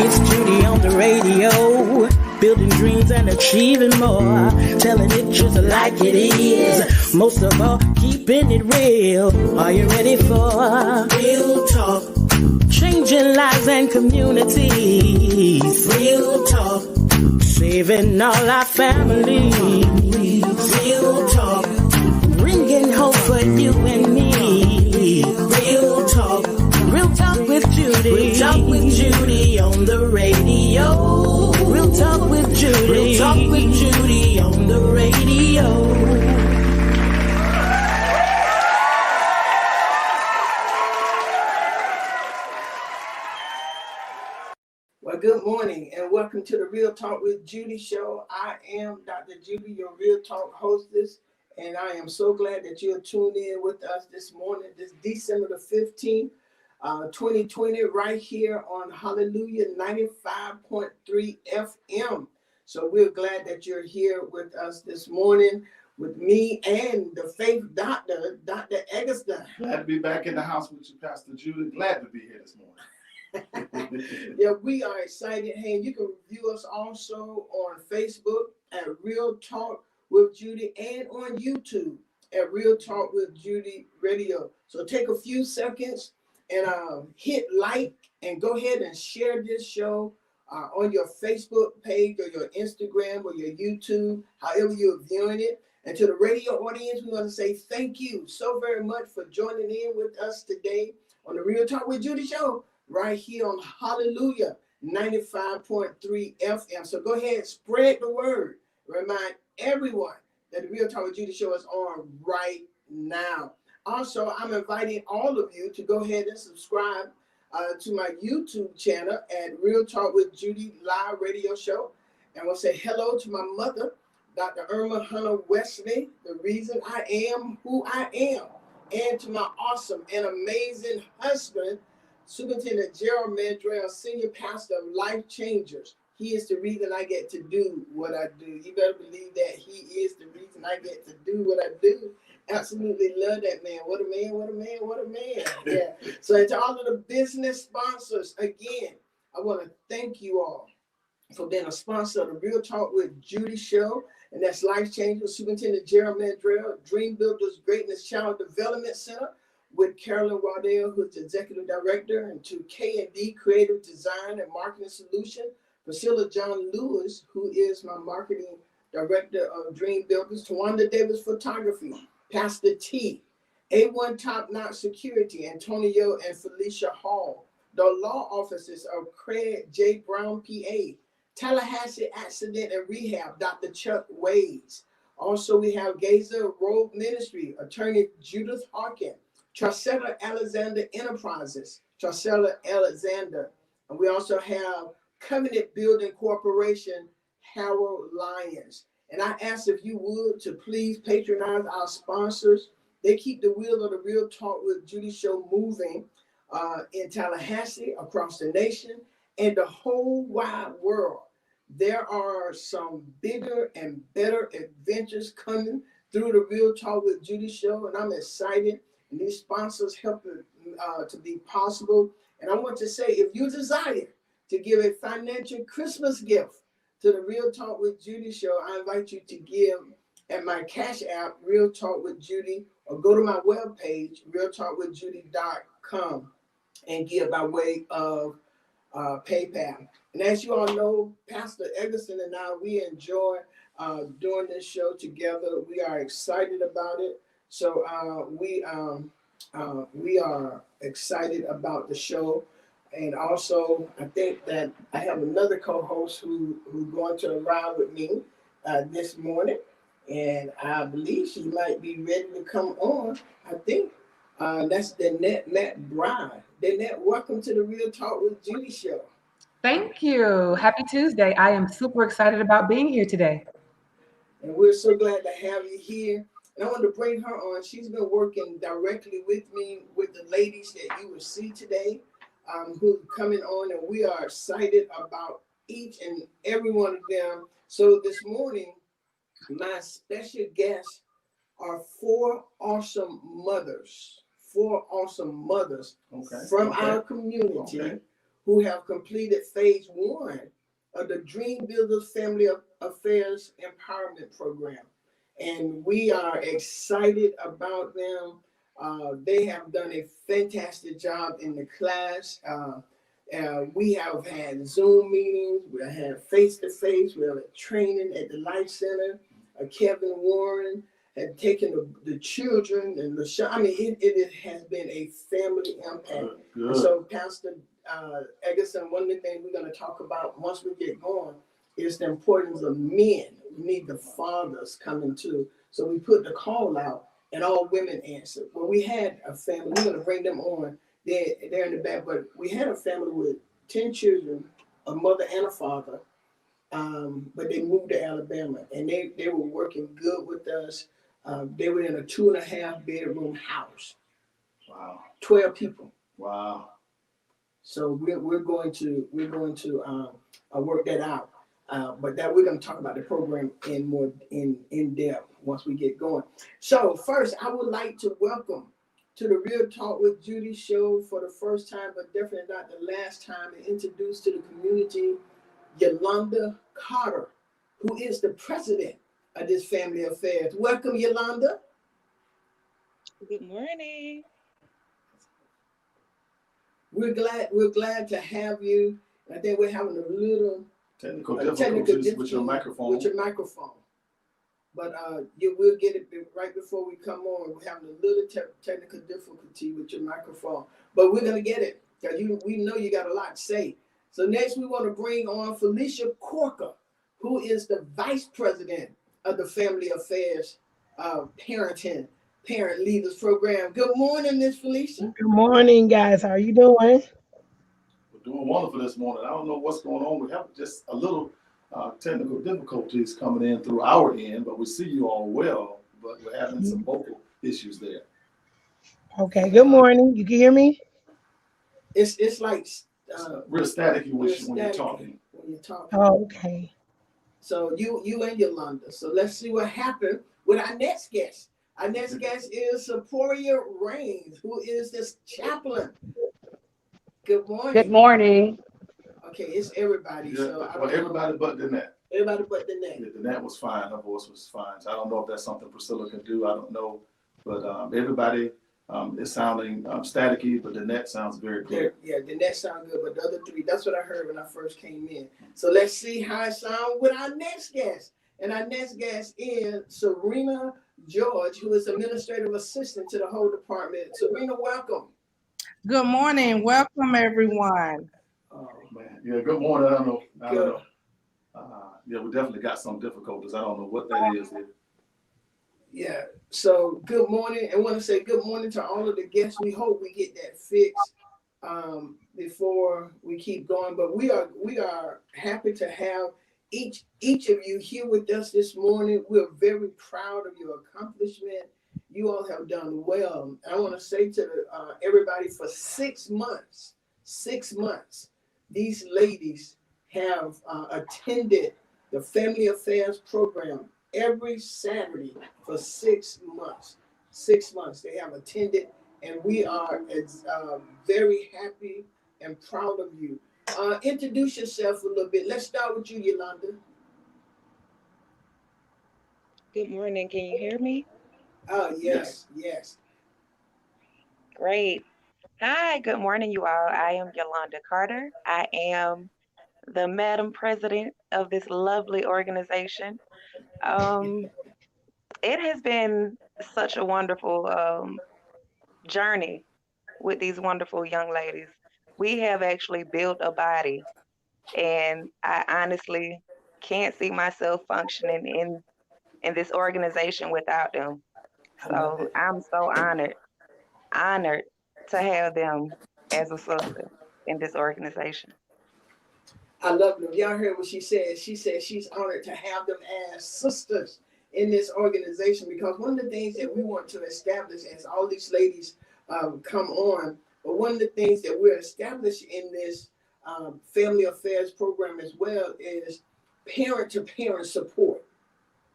It's Judy on the radio, building dreams and achieving more, telling it just like it is. Most of all, keeping it real. Are you ready for real talk? Changing lives and communities. Real talk. Saving all our families. Real talk. Bringing hope for you and me. Real talk. Real talk with Judy. Real talk with Judy on the radio. Real talk with Judy. Real talk with Judy on the radio. Well, good morning and welcome to the Real Talk with Judy show. I am Dr. Judy, your Real Talk hostess, and I am so glad that you're tuned in with us this morning, this December the 15th, 2020, right here on Hallelujah 95.3 FM. So we're glad that you're here with us this morning with me and the faith doctor, Dr. Eggleston. Glad to be back in the house with you, Pastor Judy. Glad to be here this morning. Yeah, we are excited. Hey, you can view us also on Facebook at Real Talk with Judy and on YouTube at Real Talk with Judy Radio. So take a few seconds and hit like and go ahead and share this show on your Facebook page or your Instagram or your YouTube, however you're viewing it. And to the radio audience, we want to say thank you so very much for joining in with us today on the Real Talk with Judy show, right here on Hallelujah 95.3 FM. So go ahead, spread the word. Remind everyone that the Real Talk with Judy show is on right now. Also, I'm inviting all of you to go ahead and subscribe to my YouTube channel at Real Talk with Judy Live Radio Show. And we'll say hello to my mother, Dr. Irma Hunter Wesley, the reason I am who I am. And to my awesome and amazing husband, Superintendent Gerald Mandrell, Senior Pastor of Life Changers. He is the reason I get to do what I do. You better believe that he is the reason I get to do what I do. Absolutely love that man. What a man, what a man, what a man. Yeah. So to all of the business sponsors, again, I want to thank you all for being a sponsor of the Real Talk with Judy show. And that's Life Changers, Superintendent Gerald Mandrell, Dream Builders Greatness Child Development Center, with Carolyn Waddell, who's the Executive Director, and to K&D Creative Design and Marketing Solution, Priscilla John Lewis, who is my Marketing Director of Dream Builders, Tawanda Davis Photography, Pastor T, A1 Top Notch Security, Antonio and Felicia Hall, the law offices of Craig J. Brown, PA, Tallahassee Accident and Rehab, Dr. Chuck Wades. Also, we have Gazer Road Ministry, Attorney Judith Harkin, Tracella Alexander Enterprises, Tracella Alexander. And we also have Covenant Building Corporation, Harold Lyons. And I ask if you would to please patronize our sponsors. They keep the wheel of the Real Talk with Judy show moving in Tallahassee, across the nation, and the whole wide world. There are some bigger and better adventures coming through the Real Talk with Judy show, and I'm excited. And these sponsors help it to be possible. And I want to say, if you desire to give a financial Christmas gift to the Real Talk with Judy show, I invite you to give at my Cash App, Real Talk with Judy, or go to my webpage, realtalkwithjudy.com, and give by way of PayPal. And as you all know, Pastor Eggleston and I, we enjoy doing this show together. We are excited about it. So we are excited about the show. And also, I think that I have another co-host who's going to arrive with me this morning. And I believe she might be ready to come on. I think that's Danette McBride. Danette, welcome to the Real Talk with Judy show. Thank you. Happy Tuesday. I am super excited about being here today. And we're so glad to have you here. And I want to bring her on. She's been working directly with me, with the ladies that you will see today, who are coming on, and we are excited about each and every one of them. So this morning, my special guests are four awesome mothers from our community who have completed phase 1 of the Dream Builders Family Affairs Empowerment Program. And we are excited about them. They have done a fantastic job in the class. We have had Zoom meetings, we have had face-to-face, we have had training at the Life Center. Kevin Warren had taken the children and it has been a family impact. Good. So Pastor Eggerson, one of the things we're going to talk about once we get going is the importance of men. We need the fathers coming too. So we put the call out and all women answered. Well, we had a family, we're going to bring them on. They're in the back, but we had a family with 10 children, a mother and a father, but they moved to Alabama and they were working good with us. They were in a 2.5 bedroom house. Wow. 12 people. Wow. So we're going to work that out. But that we're going to talk about the program in depth once we get going. So first, I would like to welcome to the Real Talk with Judy show for the first time, but definitely not the last time, and introduce to the community Yolanda Carter, who is the president of this family affairs. Welcome, Yolanda. Good morning. We're glad to have you. I think we're having a little Technical difficulties with your microphone. But you will get it right before we come on. We're having a little technical difficulty with your microphone, but we're gonna get it because we know you got a lot to say. So next we want to bring on Felicia Corker, who is the vice president of the Family Affairs Parent Leaders Program. Good morning, Miss Felicia. Good morning, guys. How are you doing? We're doing wonderful this morning. I don't know what's going on. We have just a little technical difficulties coming in through our end, but we see you all well, but we're having some vocal issues there. Okay, good morning. You can hear me? It's like Real staticky when you're talking. Oh, okay. So you and Yolanda. So let's see what happened with our next guest. Our next guest is Seporia Rains, who is this chaplain. Good morning. Good morning. Okay, it's everybody. Yeah, So well, everybody but Danette. Everybody but Danette. Yeah, Danette was fine. Her voice was fine. So I don't know if that's something Priscilla can do. I don't know. But everybody is sounding staticky, but Danette sounds very clear. Yeah, Danette sounds good, but the other three, that's what I heard when I first came in. So let's see how it sounds with our next guest. And our next guest is Sarenna George, who is administrative assistant to the whole department. Sarenna, welcome. Good morning. Welcome, everyone. Oh, man. Yeah, good morning. I don't know. Yeah, we definitely got some difficulties. I don't know what that is. Yeah, so good morning. I want to say good morning to all of the guests. We hope we get that fixed before we keep going. But we are happy to have each of you here with us this morning. We're very proud of your accomplishment. You all have done well. I want to say to everybody, for 6 months, these ladies have attended the Family Affairs Program every Saturday for 6 months. 6 months they have attended, and we are very happy and proud of you. Introduce yourself a little bit. Let's start with you, Yolanda. Good morning. Can you hear me? Oh, yes. Great. Hi, good morning, you all. I am Yolanda Carter. I am the Madam President of this lovely organization. It has been such a wonderful journey with these wonderful young ladies. We have actually built a body, and I honestly can't see myself functioning in this organization without them. So I'm so honored to have them as a sister in this organization. I love them. Y'all heard what she said. She said she's honored to have them as sisters in this organization, because one of the things that we want to establish as all these ladies come on, but one of the things that we're establishing in this Family Affairs Program as well is parent-to-parent support.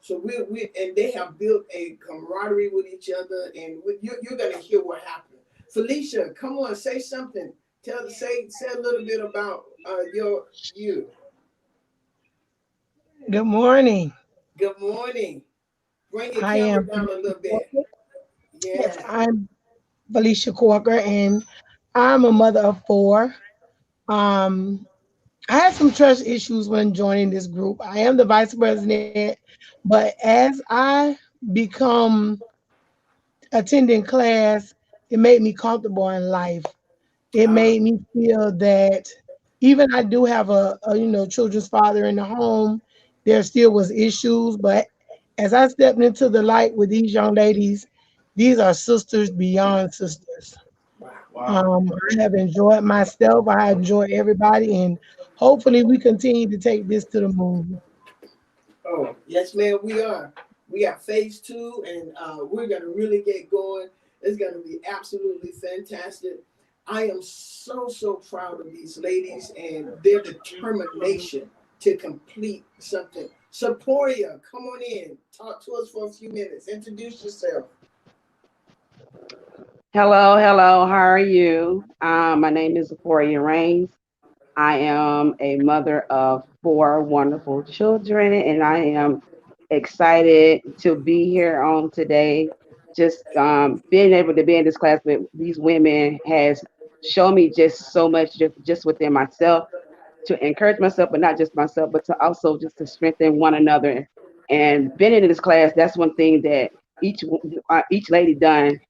So and they have built a camaraderie with each other, and you're going to hear what happened. Felicia, come on, say something. Say a little bit about you. Good morning. Good morning. Bring your I camera am down a little bit. yes, Yeah. I'm Felicia Corker, and I'm a mother of four. Um, I had some trust issues when joining this group. I am the vice president, but as I become attending class, it made me comfortable in life. It Uh, made me feel that even I do have a children's father in the home, there still was issues. But as I stepped into the light with these young ladies, these are sisters beyond sisters. wow. Wow. I have enjoyed myself. I enjoy everybody, and hopefully we continue to take this to the moon. Oh, yes, ma'am, we are. We are phase two, and we're going to really get going. It's going to be absolutely fantastic. I am so proud of these ladies and their determination to complete something. Seporia, come on in. Talk to us for a few minutes. Introduce yourself. Hello. How are you? My name is Euphoria Rains. I am a mother of four wonderful children, and I am excited to be here on today. Just being able to be in this class with these women has shown me just so much, just within myself, to encourage myself, but not just myself, but to also just to strengthen one another. And being in this class, that's one thing that each lady done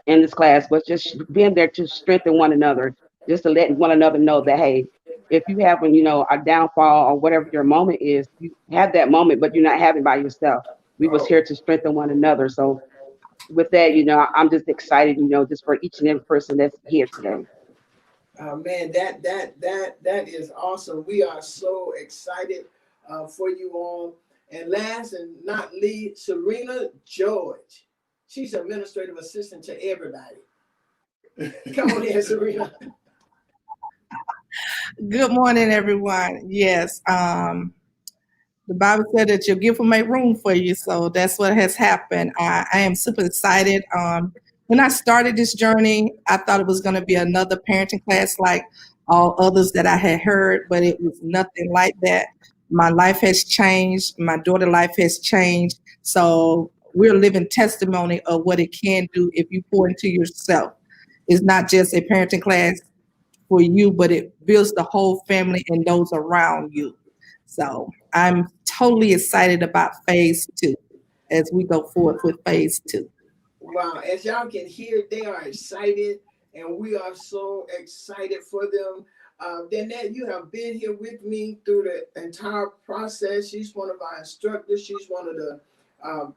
in this class was just being there to strengthen one another, just to let one another know that, hey, if you have a downfall or whatever your moment is, you have that moment, but you're not having it by yourself. We was Oh, here to strengthen one another. So with that, I'm just excited, just for each and every person that's here today. man, that is awesome. We are so excited for you all. And last and not least, Sarenna George. She's administrative assistant to everybody. Come on in, Sarenna. Good morning, everyone. Yes, the Bible said that your gift will make room for you, so that's what has happened. I am super excited. When I started this journey, I thought it was going to be another parenting class like all others that I had heard, but it was nothing like that. My life has changed. My daughter's life has changed. So we're living testimony of what it can do if you pour into yourself. It's not just a parenting class for you, but it builds the whole family and those around you. So I'm totally excited about phase two as we go forward with phase two. Wow, as y'all can hear, they are excited, and we are so excited for them. Danette, you have been here with me through the entire process. She's one of our instructors. She's one of the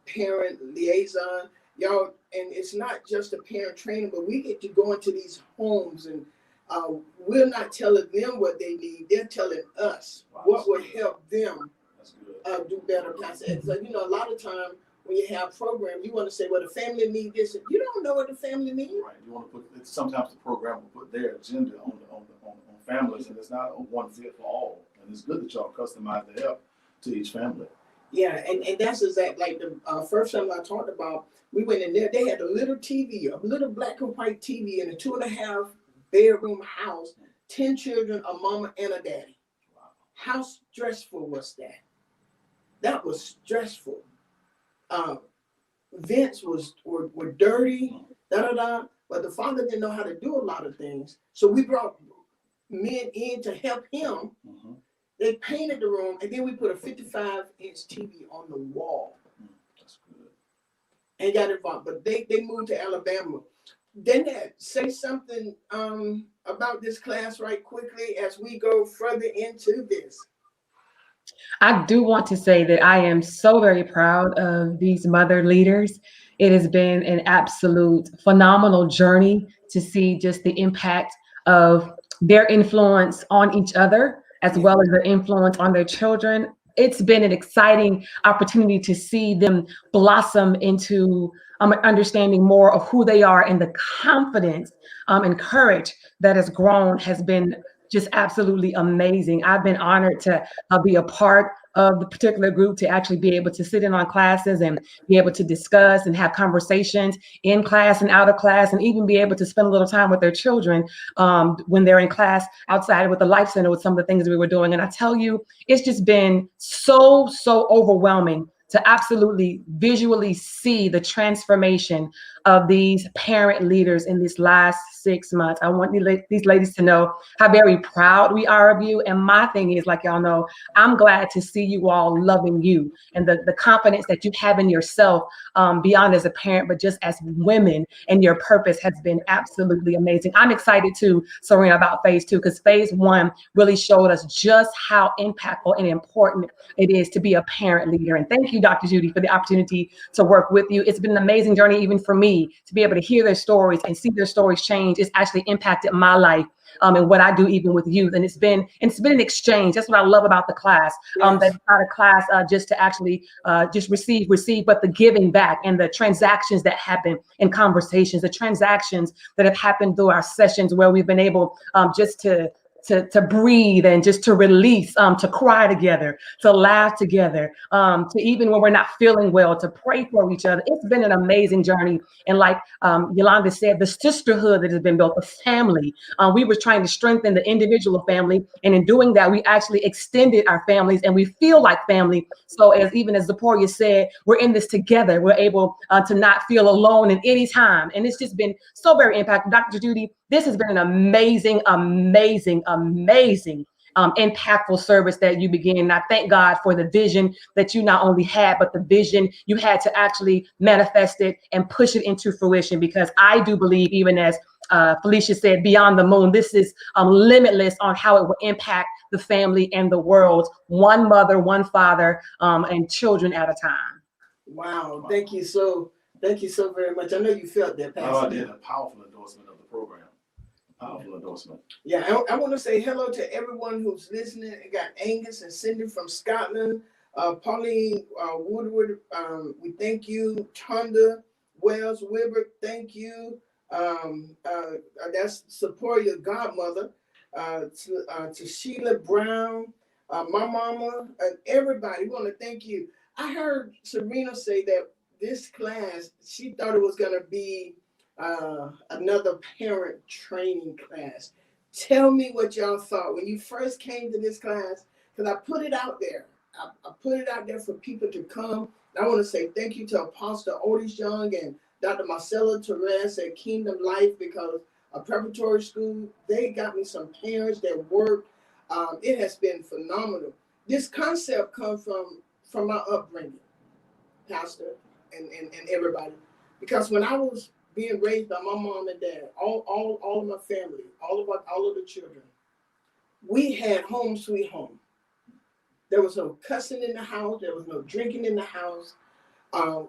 parent liaison. Y'all, and it's not just a parent training, but we get to go into these homes, and we're not telling them what they need. They're telling us what would help them do better. So, a lot of time when you have programs, you want to say, well, the family need this. You don't know what the family needs. Right. You want to put, sometimes the program will put their agenda on families, and it's not a one fit for all. And it's good that y'all customize the help to each family. Yeah, and that's exactly like the first time I talked about, we went in there, they had a little TV, a little black and white TV in a 2.5 bedroom house, 10 children, a mama and a daddy. Wow. How stressful was that? That was stressful. Vents were dirty, but the father didn't know how to do a lot of things. So we brought men in to help him. Mm-hmm. They painted the room, and then we put a 55-inch TV on the wall. That's good. And got involved. But they moved to Alabama. Danette, say something about this class right quickly as we go further into this. I do want to say that I am so very proud of these mother leaders. It has been an absolute phenomenal journey to see just the impact of their influence on each other, as well as their influence on their children. It's been an exciting opportunity to see them blossom into understanding more of who they are, and the confidence and courage that has grown has been just absolutely amazing. I've been honored to be a part of the particular group, to actually be able to sit in on classes and be able to discuss and have conversations in class and out of class, and even be able to spend a little time with their children when they're in class outside with the Life Center with some of the things we were doing. And I tell you, it's just been so overwhelming to absolutely visually see the transformation of these parent leaders in this last 6 months. I want these ladies to know how very proud we are of you. And my thing is, like y'all know, I'm glad to see you all loving you and the confidence that you have in yourself, beyond as a parent, but just as women, and your purpose has been absolutely amazing. I'm excited too, Sarenna, about phase 2, because phase 1 really showed us just how impactful and important it is to be a parent leader. And thank you, Dr. Judy, for the opportunity to work with you. It's been an amazing journey, even for me, to be able to hear their stories and see their stories change. It's actually impacted my life, and what I do even with youth. And it's been an exchange. That's what I love about the class. Yes. That it's not a class just to actually just receive, but the giving back and the transactions that happen in conversations, the transactions that have happened through our sessions, where we've been able just to breathe and just to release, to cry together, to laugh together, to even when we're not feeling well, to pray for each other. It's been an amazing journey. And like Yolanda said, the sisterhood that has been built, the family, we were trying to strengthen the individual family. And in doing that, we actually extended our families, and we feel like family. So even as Zipporah said, we're in this together. We're able to not feel alone in any time. And it's just been so very impactful. Dr. Judy, this has been an amazing, impactful service that you began. And I thank God for the vision that you not only had, but the vision you had to actually manifest it and push it into fruition. Because I do believe, even as Felicia said, beyond the moon, this is limitless on how it will impact the family and the world, one mother, one father, and children at a time. Wow. Thank you so very much. I know you felt that, Pastor. Oh, I did. A powerful endorsement of the program. Powerful endorsement. Yeah, I want to say hello to everyone who's listening. I got Angus and Cindy from Scotland, Pauline Woodward, we thank you. Tonda Wells Wilbert, thank you. That's support your godmother. To Sheila Brown, my mama, and everybody. We want to thank you. I heard Sarenna say that this class, she thought it was going to be another parent training class. Tell me what y'all thought when you first came to this class, because I put it out there. I put it out there for people to come. And I want to say thank you to Apostle Otis Young and Dr. Marcella Torres at Kingdom Life, because a preparatory school, they got me some parents that work. It has been phenomenal. This concept comes from my upbringing, Pastor, and everybody. Because when I was being raised by my mom and dad, all of my family, all of the children, we had home sweet home. There was no cussing in the house. There was no drinking in the house.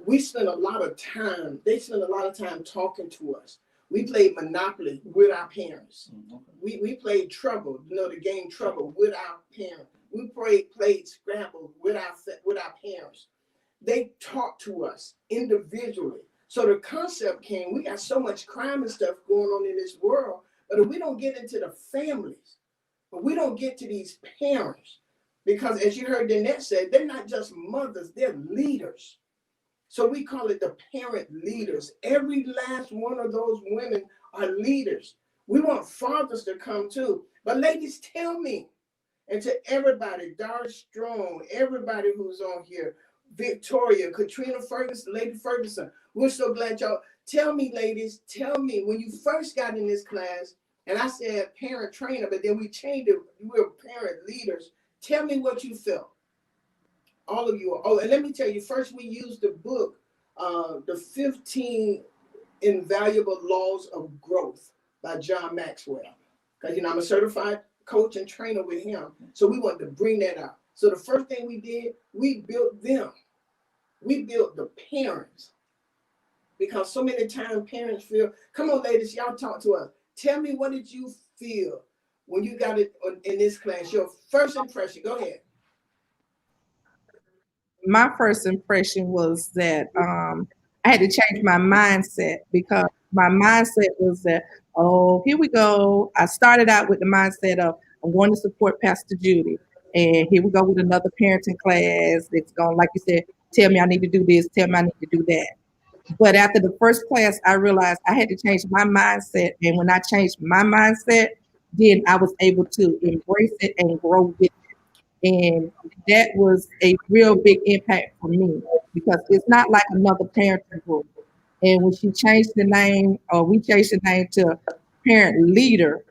We spent a lot of time. They spent a lot of time talking to us. We played Monopoly with our parents. We played Trouble, the game Trouble, with our parents. We played Scrabble with our parents. They talked to us individually. So the concept came, we got so much crime and stuff going on in this world, but if we don't get into the families, but we don't get to these parents, because as you heard Danette say, they're not just mothers, they're leaders. So we call it the parent leaders. Every last one of those women are leaders. We want fathers to come too. But ladies, tell me, and to everybody, Dar Strong, everybody who's on here, Victoria, Katrina Ferguson, Lady Ferguson, we're so glad y'all. Tell me, ladies, tell me, when you first got in this class, and I said parent trainer, but then we changed it, we're parent leaders. Tell me what you felt. All of you. Oh, and let me tell you, first we used the book, The 15 Invaluable Laws of Growth by John Maxwell. Because, I'm a certified coach and trainer with him. So we wanted to bring that out. So the first thing we did, we built them. We built the parents. Because so many times parents feel, come on, ladies, y'all talk to us. Tell me, what did you feel when you got it in this class? Your first impression. Go ahead. My first impression was that I had to change my mindset, because my mindset was that, oh, here we go. I started out with the mindset of, I'm going to support Pastor Judy. And here we go with another parenting class. It's going, like you said, tell me I need to do this, tell me I need to do that. But after the first class, I realized I had to change my mindset. And when I changed my mindset, then I was able to embrace it and grow with it. And that was a real big impact for me, because it's not like another parenting group. And when she changed the name, or we changed the name to Parent Leader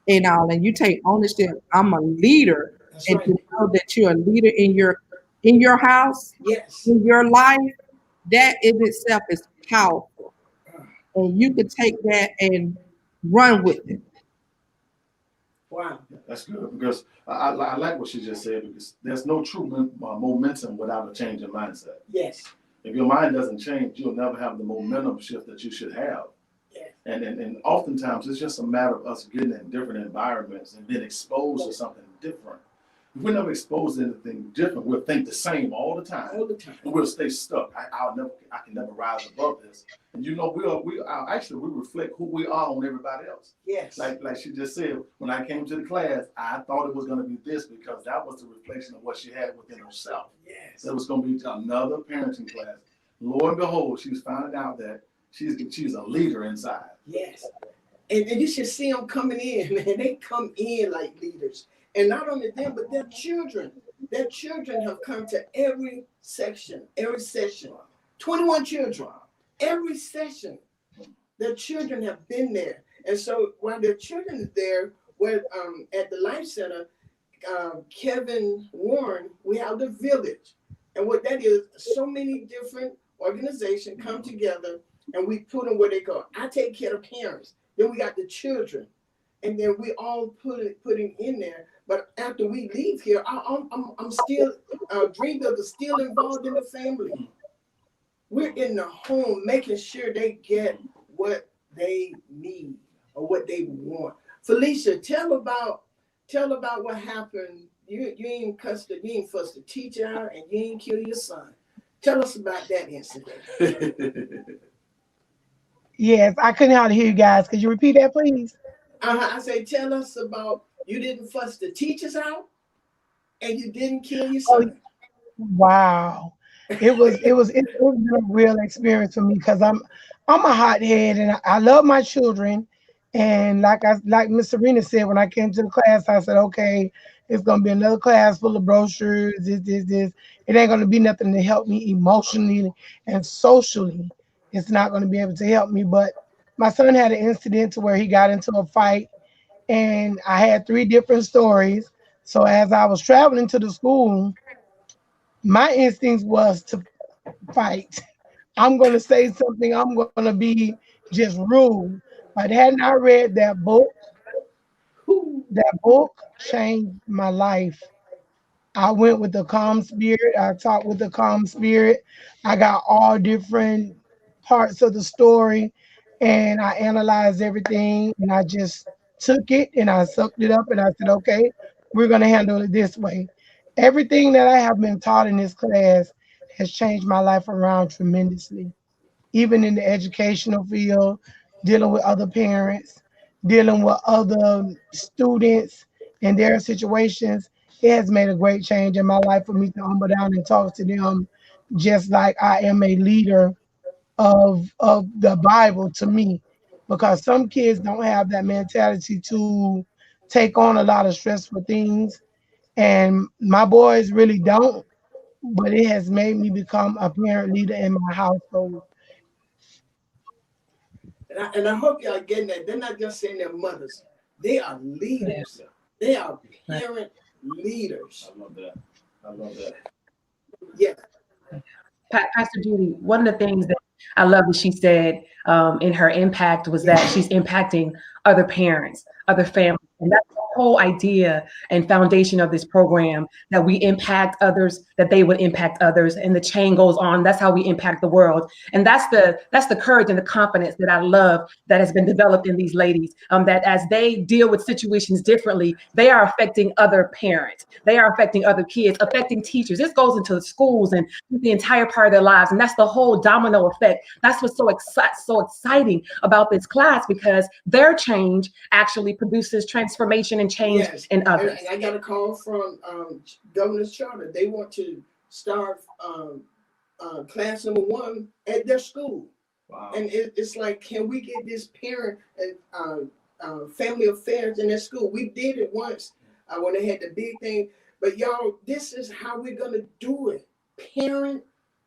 and all, and you take ownership, I'm a leader. That's And right. to know that you're a leader in your house, Yes. in your life, that in itself is powerful. And you can take that and run with it. Wow. That's good, because I like what she just said, because there's no true momentum without a change in mindset. Yes. If your mind doesn't change, you'll never have the momentum shift that you should have. Yes. And oftentimes it's just a matter of us getting in different environments and being exposed to something different. If we're never exposed to anything different, we'll think the same all the time. All the time. And we'll stay stuck. I can never rise above this. And we reflect who we are on everybody else. Yes. Like she just said, when I came to the class, I thought it was going to be this, because that was the reflection of what she had within herself. Yes. It was going to be another parenting class. Lo and behold, she was finding out that she's a leader inside. Yes. And you should see them coming in, man. They come in like leaders. And not only them, but their children. Their children have come to every session. 21 children. Every session. Their children have been there. And so while their children are there, at the Life Center, Kevin Warren, we have the village. And what that is, so many different organizations come together, and we put them where they go. I take care of parents. Then we got the children. And then we all putting in there. But after we leave here, I'm still, Dream Builder still involved in the family. We're in the home, making sure they get what they need or what they want. Felicia, tell about what happened. You ain't fussed the teacher out, and you ain't kill your son. Tell us about that incident. Yes, I couldn't hardly hear you guys. Could you repeat that, please? I say, tell us about, you didn't fuss the teachers out, and you didn't kill your son. Wow. It was a real experience for me, because I'm a hothead, and I love my children. And like Miss Sarenna said, when I came to the class, I said, okay, it's gonna be another class full of brochures, this. It ain't gonna be nothing to help me emotionally and socially. It's not gonna be able to help me. But my son had an incident to where he got into a fight, and I had 3 different stories. So as I was traveling to the school, my instincts was to fight. I'm going to say something. I'm going to be just rude. But hadn't I read that book changed my life. I went with the calm spirit. I talked with the calm spirit. I got all different parts of the story, and I analyzed everything, and I just took it and I sucked it up, and I said, okay, we're going to handle it this way. Everything that I have been taught in this class has changed my life around tremendously. Even in the educational field, dealing with other parents, dealing with other students and their situations, it has made a great change in my life for me to humble down and talk to them just like I am a leader of the Bible to me. Because some kids don't have that mentality to take on a lot of stressful things. And my boys really don't, but it has made me become a parent leader in my household. And I hope y'all getting that. They're not just saying they're mothers. They are leaders. They are parent leaders. I love that. Yeah. Pastor Judy, one of the things that I love that she said in her impact was that she's impacting other parents, other families. And that's the whole idea and foundation of this program, that we impact others, that they would impact others, and the chain goes on. That's how we impact the world. And that's the courage and the confidence that I love that has been developed in these ladies, that as they deal with situations differently, they are affecting other parents. They are affecting other kids, affecting teachers. This goes into the schools and the entire part of their lives. And that's the whole domino effect. That's what's so exciting about this class, because their change actually produces transformation and change Yes, in others. and I got a call from Governor's Charter. They want to start class number 1 at their school. Wow. And it's like, can we get this parent and family affairs in their school? We did it once when they had the big thing. But y'all, this is how we're going to do it. Parent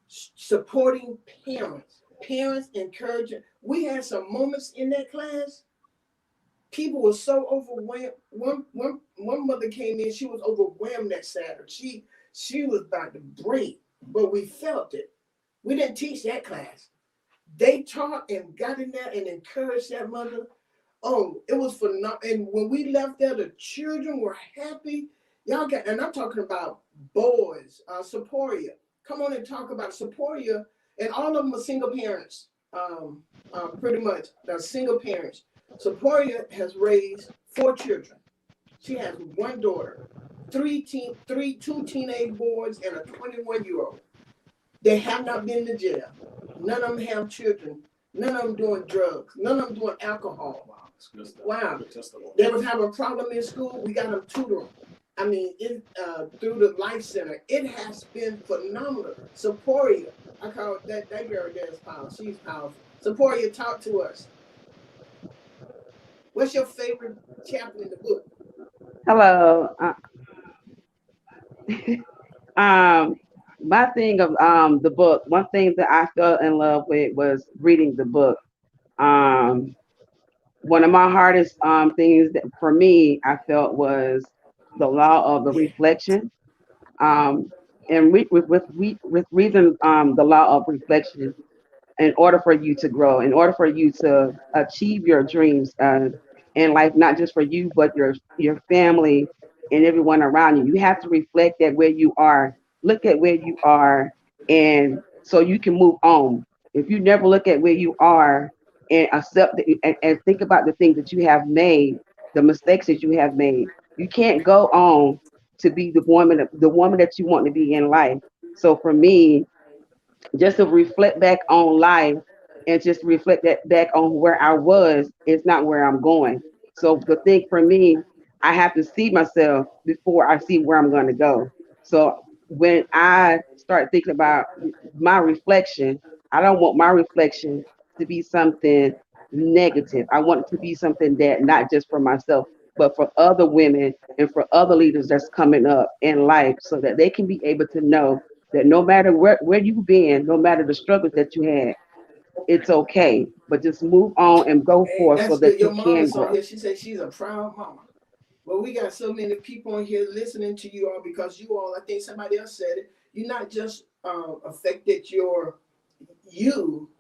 supporting parents. Parents encouraging. We had some moments in that class. People were so overwhelmed. One mother came in, she was overwhelmed that Saturday. She was about to break, but we felt it. We didn't teach that class. They taught and got in there and encouraged that mother. Oh, it was phenomenal. And when we left there, the children were happy. Y'all got, and I'm talking about boys, Seporia. Come on and talk about Seporia. And all of them are single parents, pretty much. They're single parents. Seporia has raised 4 children. She has 1 daughter, 2 teenage boys, and a 21-year-old. They have not been to jail. None of them have children. None of them doing drugs. None of them doing alcohol. Wow, that's good stuff. Wow. Good testimony. They was having a problem in school. We got them tutoring. I mean, through the Life Center. It has been phenomenal. Seporia, I call that girl there is powerful. She's powerful. Seporia, talk to us. What's your favorite chapter in the book? Hello. My thing of the book, one thing that I fell in love with was reading the book. One of my hardest things that for me I felt was the law of the reflection. And with reading the law of reflection, in order for you to grow, in order for you to achieve your dreams in life, not just for you, but your family and everyone around you. You have to reflect at where you are, look at where you are, and so you can move on. If you never look at where you are and accept and think about the things that you have made, the mistakes that you have made, you can't go on to be the woman that you want to be in life. So for me, just to reflect back on life and just reflect that back on where I was is not where I'm going. So the thing for me, I have to see myself before I see where I'm going to go. So when I start thinking about my reflection, I don't want my reflection to be something negative. I want it to be something that not just for myself, but for other women and for other leaders that's coming up in life so that they can be able to know that no matter where you've been, no matter the struggles that you had, it's okay. But just move on and go Hey, forth so that's good. that you Your mom can is on grow. here. She said she's a proud mama. Well, we got so many people on here listening to you all because you all, I think somebody else said it, you not just affected you,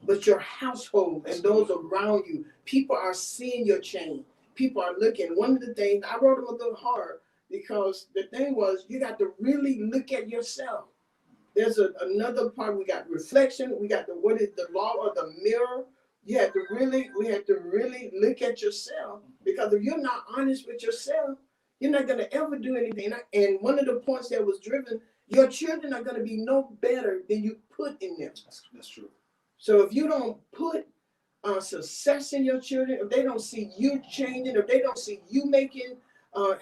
but your household and those around you. People are seeing your change. People are looking. One of the things, I wrote them a little hard because the thing was, you got to really look at yourself. There's another part. We got reflection. We got what is the law of the mirror. We have to really look at yourself, because if you're not honest with yourself, you're not going to ever do anything. And one of the points that was driven, your children are going to be no better than you put in them. That's true. So if you don't put success in your children, if they don't see you changing, if they don't see you making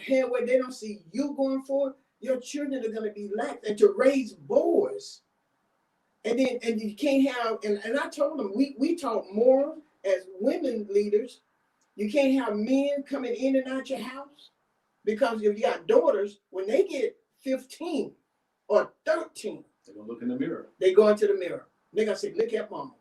headway, they don't see you going forward, your children are going to be lax. And to raise boys, and you can't have, and I told them, we taught more as women leaders. You can't have men coming in and out your house, because if you got daughters, when they get 15 or 13, They're going to look in the mirror. they go into the mirror. They're going to say, look at mama.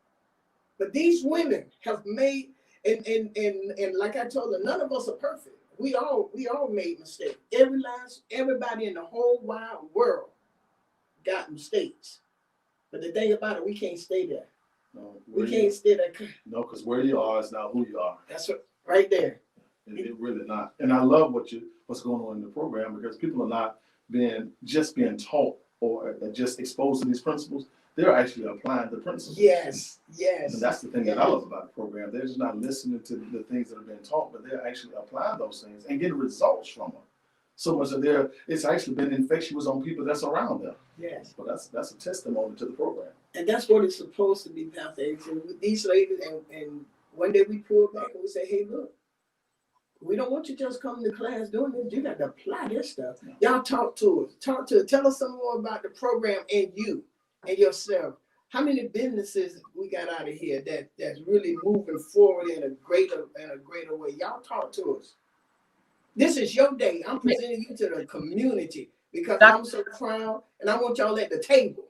But these women have made, and like I told them, none of us are perfect. We all made mistakes. Everybody in the whole wide world got mistakes. But the thing about it, we can't stay there. No, We can't stay there. No, because where you are is not who you are. That's right there. It really not. And I love what's going on in the program, because people are not being taught or just exposed to these principles. They're actually applying the principles. Yes. And that's the thing that I love about the program. They're just not listening to the things that are being taught, but they're actually applying those things and getting results from them. So much that it's actually been infectious on people that's around them. Yes. So that's a testimony to the program. And that's what it's supposed to be, Pastor X. And with these ladies, and one day we pull back and we say, hey, look, We don't want you just coming to class doing this. You got to apply this stuff. Y'all talk to us. Tell us some more about the program and you and yourself. How many businesses we got out of here that's really moving forward in a greater way? Y'all talk to us. This is your day. I'm presenting you to the community because I'm so proud, and I want y'all at the table.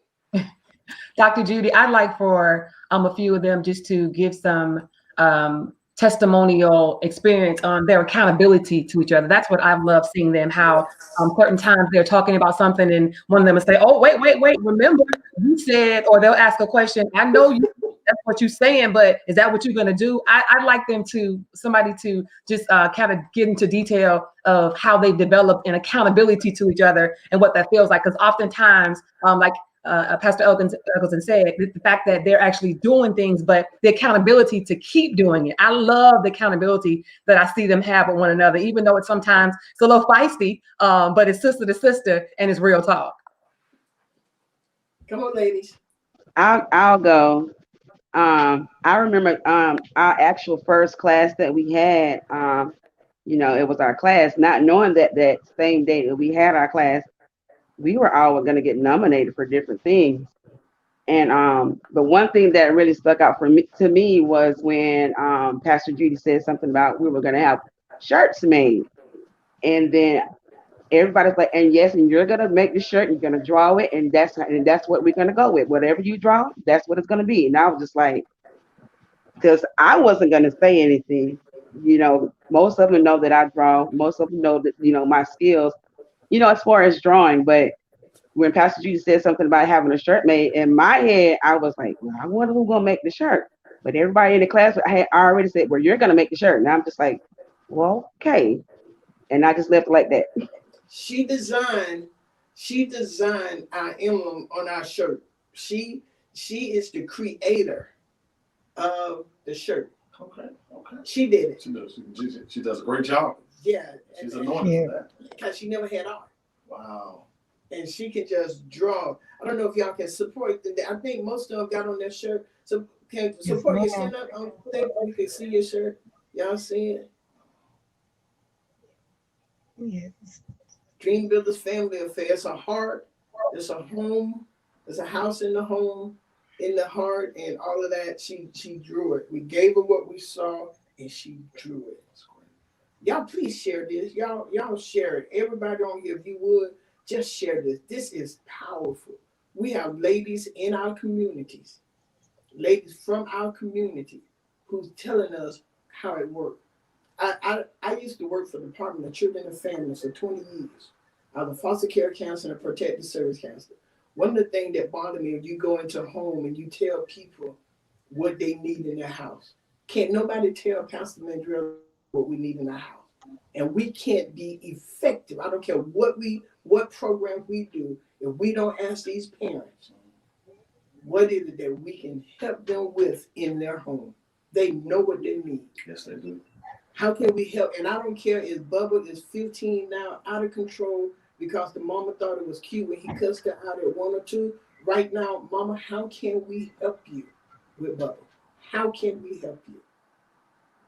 Dr. Judy, I'd like for a few of them just to give some testimonial experience on their accountability to each other. That's what I've loved seeing them, how certain times they're talking about something and one of them will say, oh, wait, remember you said, or they'll ask a question. I know you, that's what you're saying, but is that what you're going to do? I'd like them somebody to just kind of get into detail of how they've developed an accountability to each other and what that feels like. Because oftentimes, like Pastor Elkinson said, the fact that they're actually doing things, but the accountability to keep doing it. I love the accountability that I see them have with one another, even though it's sometimes a little feisty, but it's sister to sister and it's real talk. Come on, ladies. I'll go. I remember our actual first class that we had. It was our class, not knowing that same day that we had our class, we were all going to get nominated for different things. And the one thing that really stuck out to me was when Pastor Judy said something about we were going to have shirts made. And then everybody's like, and yes, and you're going to make the shirt, and you're going to draw it, and that's what we're going to go with. Whatever you draw, that's what it's going to be. And I was just like, because I wasn't going to say anything. Most of them know that I draw. Most of them know that, my skills, as far as drawing. But when Pastor Judy said something about having a shirt made, in my head, I was like, well, I wonder who's going to make the shirt. But everybody in the class had already said, well, you're going to make the shirt. And I'm just like, well, okay. And I just left it like that. She designed our emblem on our shirt. She is the creator of the shirt. Okay. She did it. She does a great job. Yeah. She's anointed for that. Because she never had art. Wow. And she can just draw. I don't know if y'all can support that. I think most of them got on their shirt. So can support your stand up. I think we can see your shirt. Y'all see it? Yes. Dream Builders Family Affair. It's a heart. It's a home. It's a house in the home, in the heart, and all of that. She drew it. We gave her what we saw, and she drew it. Y'all please share this. Y'all share it. Everybody on here, if you would, just share this. This is powerful. We have ladies in our communities, ladies from our community, who's telling us how it works. I used to work for the Department of Children and Families for 20 years. I was a foster care counselor and a protective service counselor. One of the things that bothered me when you go into a home and you tell people what they need in their house. Can't nobody tell Pastor Mandrell what we need in our house. And we can't be effective. I don't care what program we do, if we don't ask these parents, what is it that we can help them with in their home? They know what they need. Yes, they do. How can we help? And I don't care if Bubba is 15 now, out of control, because the mama thought it was cute when he cussed her out at 1 or 2. Right now, mama, how can we help you with Bubba? How can we help you?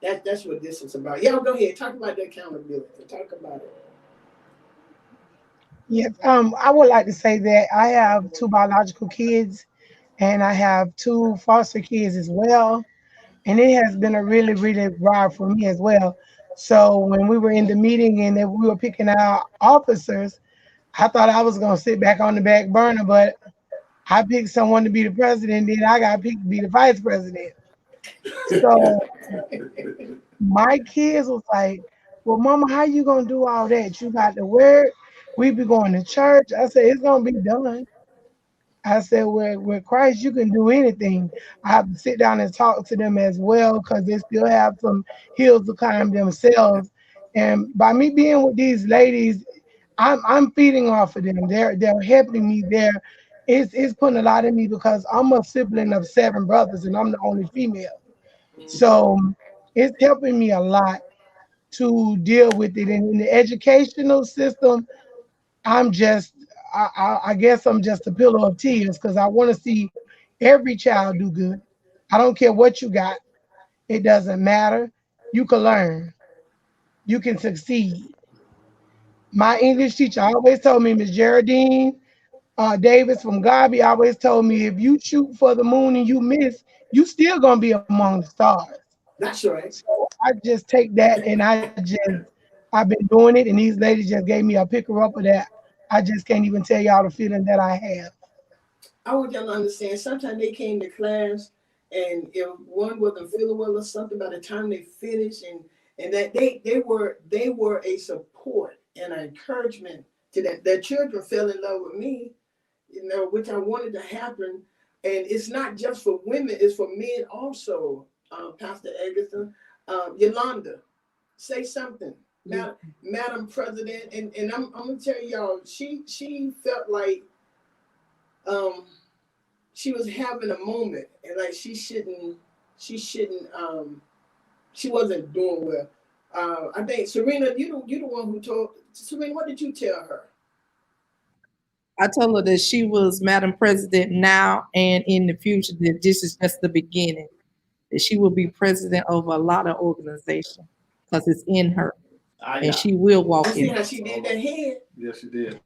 That's what this is about. Y'all go ahead. Talk about the accountability. Talk about it. Yes. I would like to say that I have 2 biological kids and I have 2 foster kids as well. And it has been a really, really ride for me as well. So when we were in the meeting and we were picking out officers, I thought I was going to sit back on the back burner, but I picked someone to be the president, then I got picked to be the vice president. So my kids was like, well, mama, how you going to do all that? You got to work. We be going to church. I said, it's going to be done. I said, with Christ, you can do anything. I have to sit down and talk to them as well because they still have some hills to climb themselves. And by me being with these ladies, I'm feeding off of them. They're helping me there. It's putting a lot in me because I'm a sibling of 7 brothers and I'm the only female. So it's helping me a lot to deal with it. And in the educational system, I guess I'm just a pillow of tears because I want to see every child do good. I don't care what you got. It doesn't matter. You can learn. you can succeed. My English teacher always told me, Miss Geraldine Davis from Gabi always told me, if you shoot for the moon and you miss, you still gonna be among the stars. That's right. So I just take that and I've been doing it, and these ladies just gave me a picker up of that. I just can't even tell y'all the feeling that I have. I want y'all to understand. Sometimes they came to class, and if one wasn't feeling well or something, by the time they finished, and that they were a support and an encouragement to that. Their children fell in love with me, which I wanted to happen. And it's not just for women; it's for men also. Pastor Agatha, Yolanda, say something, Madam President, and I'm gonna tell y'all, she felt like she was having a moment, and like she wasn't doing well. I think Sarenna, you the one who told Sarenna. What did you tell her? I told her that she was Madam President now and in the future, that this is just the beginning, that she will be president of a lot of organizations because it's in her, and she will walk See in. how she did that head? Yes, she did.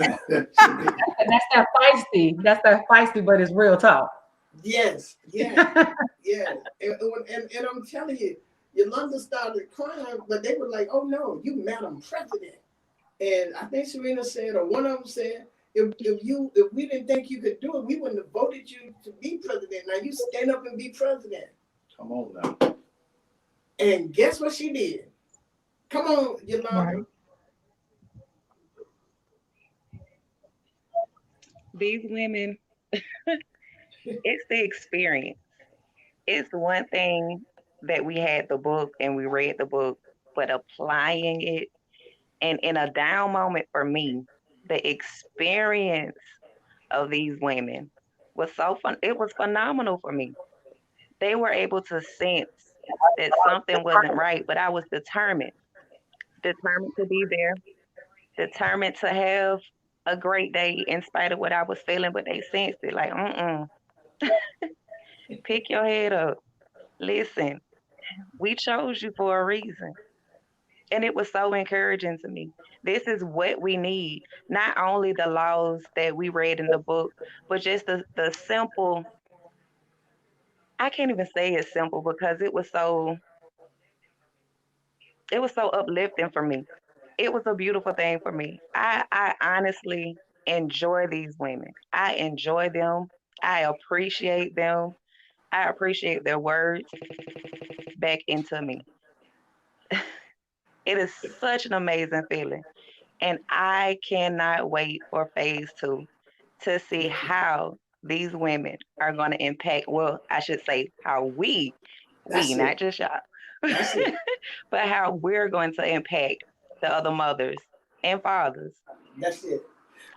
That's that feisty. That's that feisty, but it's real talk. Yes, yeah, yeah. And I'm telling you, Yolanda started crying, but they were like, "Oh no, you Madam President." And I think Sarenna said, or one of them said, if we didn't think you could do it, we wouldn't have voted you to be president. Now you stand up and be president. Come on now. And guess what she did? Come on, Yolanda. Right. These women, it's the experience. It's one thing that we had the book and we read the book, but applying it, and in a down moment for me, the experience of these women was so fun. It was phenomenal for me. They were able to sense that something wasn't right, but I was determined to be there, determined to have a great day in spite of what I was feeling, but they sensed it like, pick your head up. Listen, we chose you for a reason. And it was so encouraging to me. This is what we need. Not only the laws that we read in the book, but just the simple, I can't even say it's simple because it was so uplifting for me. It was a beautiful thing for me. I honestly enjoy these women. I enjoy them. I appreciate them. I appreciate their words back into me. It is such an amazing feeling. And I cannot wait for phase 2 to see how these women are going to impact, well, I should say how not just y'all, but how we're going to impact the other mothers and fathers. That's it.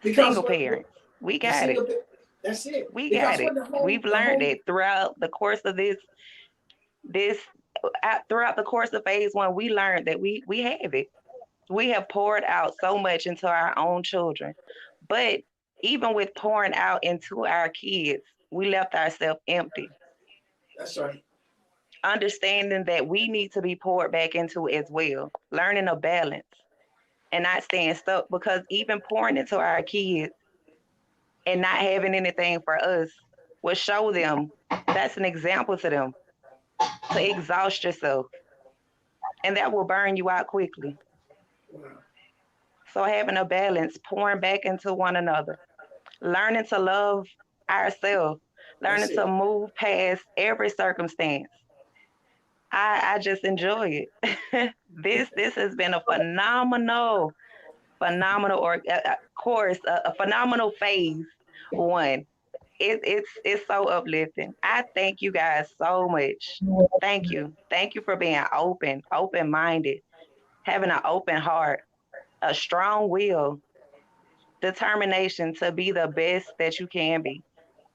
Single parents. We got it. That's it. We got it. We've learned it throughout the course of this throughout the course of phase 1. We learned that we have it. We have poured out so much into our own children, but even with pouring out into our kids, we left ourselves empty. That's right. Understanding that we need to be poured back into as well, learning a balance and not staying stuck, because even pouring into our kids and not having anything for us will show them, that's an example to them, to exhaust yourself, and that will burn you out quickly. Wow. So having a balance, pouring back into one another, learning to love ourselves, learning to move past every circumstance. I just enjoy it. This has been a phenomenal course, a phenomenal phase 1. It's so uplifting. I thank you guys so much. Thank you for being open-minded, having an open heart, a strong will, determination to be the best that you can be.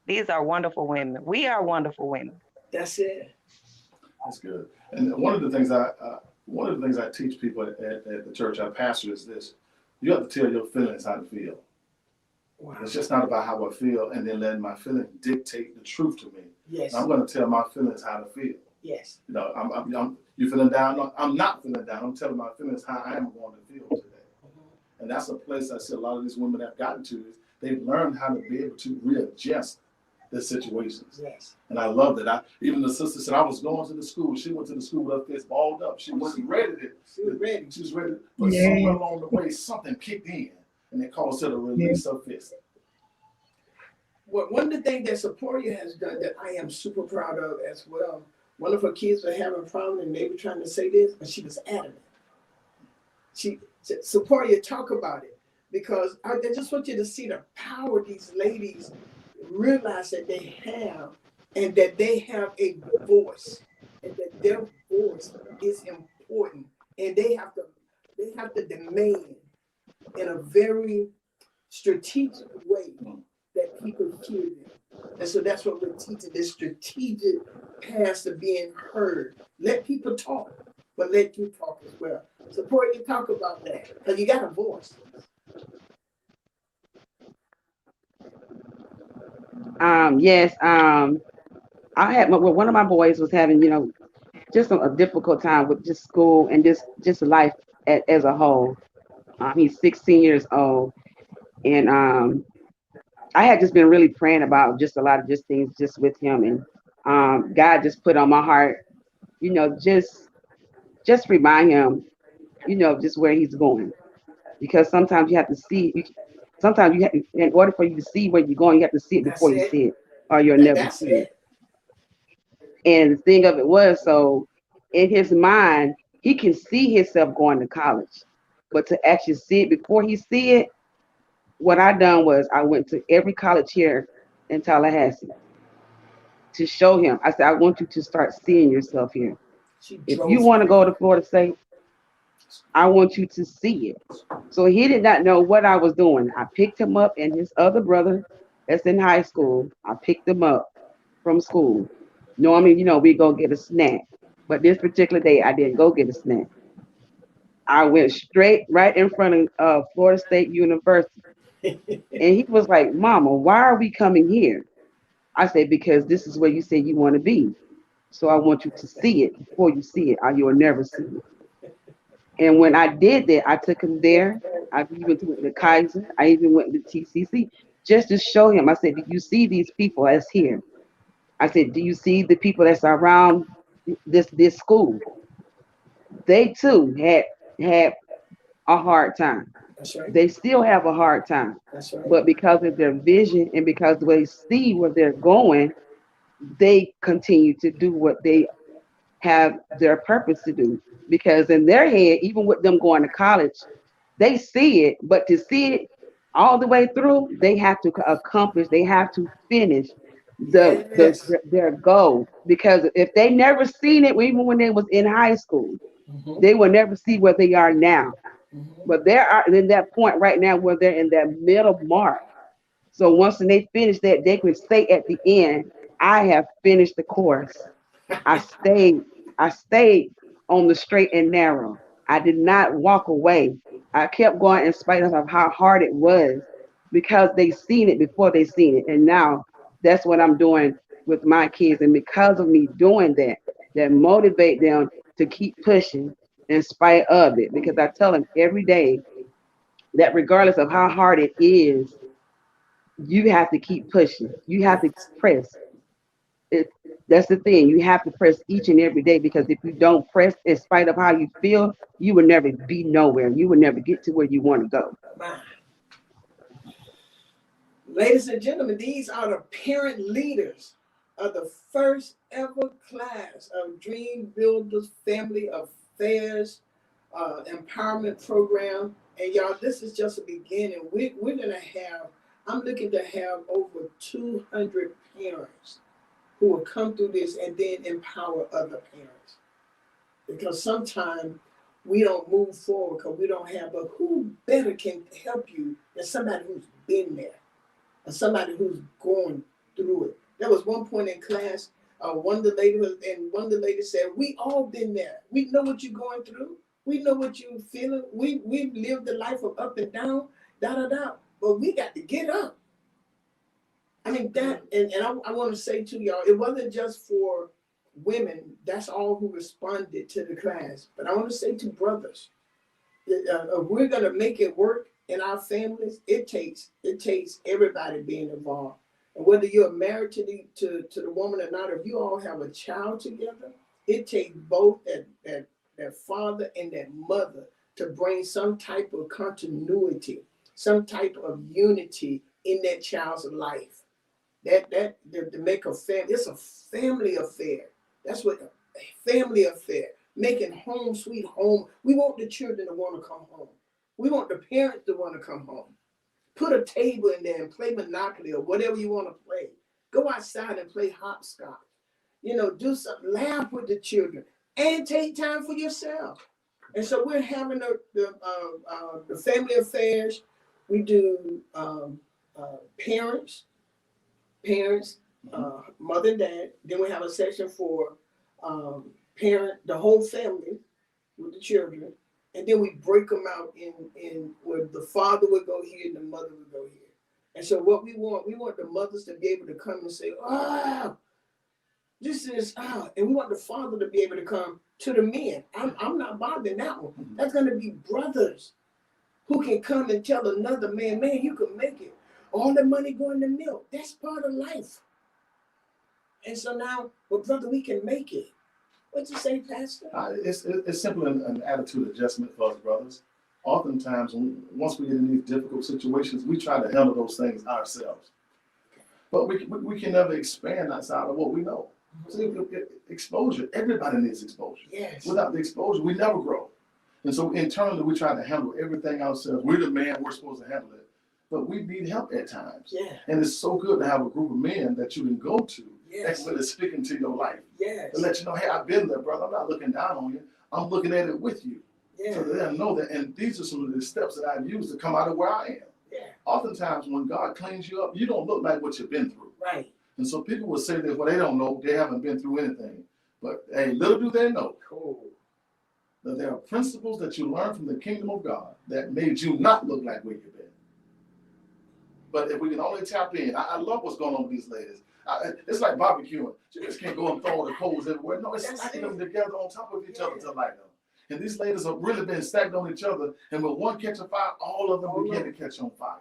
These are wonderful women. We are wonderful women. That's it. That's good. And one of the things I teach people at the church I pastor is this: you have to tell your feelings how to feel. Wow. It's just not about how I feel and then letting my feelings dictate the truth to me. Yes. I'm going to tell my feelings how to feel. Yes. You know, You feeling down? No, I'm not feeling down. I'm telling my feelings how I am going to feel today. And that's a place I see a lot of these women have gotten to. Is they've learned how to be able to readjust their situations. Yes. And I love that. Even the sister said, I was going to the school. She went to the school with her fist balled up. She wasn't ready. She was ready. She was ready. But somewhere along the way, something kicked in and it caused her to release her fist. Well, one of the things that Seporia has done that I am super proud of as well, one of her kids were having a problem and they were trying to say this, but she was adamant. She said, Seporia, talk about it. Because I just want you to see the power these ladies realize that they have, and that they have a voice, and that their voice is important, and they have to demand in a very strategic way that people hear them. And so that's what we're teaching, this strategic path to being heard. Let people talk, but let you talk as well. Support you, talk about that, because you got a voice. Yes. I had one of my boys was having, just a difficult time with just school and just life as a whole. He's 16 years old, and I had just been really praying about just a lot of just things just with him, and God just put on my heart, just remind him, just where he's going, because sometimes you have to see. Sometimes you have, in order for you to see where you're going, you have to see it before you see it, or you'll never see it. And the thing of it was, so in his mind, he can see himself going to college, but to actually see it before he see it, what I done was I went to every college here in Tallahassee to show him. I said, I want you to start seeing yourself here. If you want to go to Florida State, I want you to see it. So he did not know what I was doing. I picked him up and his other brother that's in high school. I picked him up from school. Normally, we go get a snack. But this particular day, I didn't go get a snack. I went straight right in front of Florida State University. And he was like, Mama, why are we coming here? I said, because this is where you say you want to be. So I want you to see it before you see it, or you'll never see it. And when I did that, I took him there. I even went to Kaiser. I even went to TCC just to show him. I said, do you see these people that's here? I said, do you see the people that's around this school? They too had a hard time. That's right. They still have a hard time. That's right. But because of their vision and because they see where they're going, they continue to do what they have their purpose to do. Because in their head, even with them going to college, they see it, but to see it all the way through, they have to accomplish, they have to finish their goal. Because if they never seen it, even when they was in high school, they will never see where they are now. But they are in that point right now where they're in that middle mark. So once they finish that, they can say at the end, I have finished the course. I stayed on the straight and narrow. I did not walk away. I kept going in spite of how hard it was, because they seen it before they seen it. And now that's what I'm doing with my kids. And because of me doing that motivate them to keep pushing in spite of it. Because I tell them every day that regardless of how hard it is, you have to keep pushing. You have to press. That's the thing. You have to press each and every day, because if you don't press in spite of how you feel, you will never be nowhere. You will never get to where you want to go. Ladies and gentlemen, these are the parent leaders of the first ever class of Dream Builders Family Affairs Empowerment Program. And y'all, this is just a beginning. We're going to have, I'm looking to have over 200 parents who will come through this and then empower other parents. Because sometimes we don't move forward because we don't have, but who better can help you than somebody who's been there, or somebody who's going through it. There was one point in class, one of the ladies said, we all been there. We know what you're going through. We know what you're feeling. We've lived the life of up and down, but we got to get up. I mean, that, and I want to say to y'all, it wasn't just for women, that's all who responded to the class. But I want to say to brothers, if we're gonna make it work in our families, it takes everybody being involved. And whether you're married to the woman or not, if you all have a child together, it takes both that father and that mother to bring some type of continuity, some type of unity in that child's life. That to make a family, it's a family affair. That's what a family affair. Making home sweet home. We want the children to want to come home. We want the parents to want to come home. Put a table in there and play Monopoly or whatever you want to play. Go outside and play hopscotch. Do something, laugh with the children, and take time for yourself. And so we're having the family affairs. We do parents, mother and dad. Then we have a section for the whole family with the children. And then we break them out in where the father would go here and the mother would go here. And so what we want the mothers to be able to come and say, this is, and we want the father to be able to come to the men. I'm not bothering that one. That's going to be brothers who can come and tell another man, you can make it. All the money going to milk. That's part of life. And so now, brother, we can make it. What you say, Pastor? It's simply an attitude adjustment for us brothers. Oftentimes, once we get in these difficult situations, we try to handle those things ourselves. But we can never expand outside of what we know. See, exposure, everybody needs exposure. Yes. Without the exposure, we never grow. And so internally, we try to handle everything ourselves. We're the man, we're supposed to handle it. But we need help at times. Yeah. And it's so good to have a group of men that you can go to. Yes. That's really speaking to your life. Yes. To let you know, hey, I've been there, brother. I'm not looking down on you. I'm looking at it with you. Yeah. So they'll know that. And these are some of the steps that I've used to come out of where I am. Yeah. Oftentimes, when God cleans you up, you don't look like what you've been through. Right. And so people will say that, well, they don't know. They haven't been through anything. But hey, little do they know that there are principles that you learn from the kingdom of God that made you not look like where you've been. But if we can only tap in, I love what's going on with these ladies. It's like barbecuing. You just can't go and throw the coals everywhere. No, it's stacking them together on top of each other to light them. And these ladies have really been stacked on each other. And when one catches fire, all of them begin to catch on fire.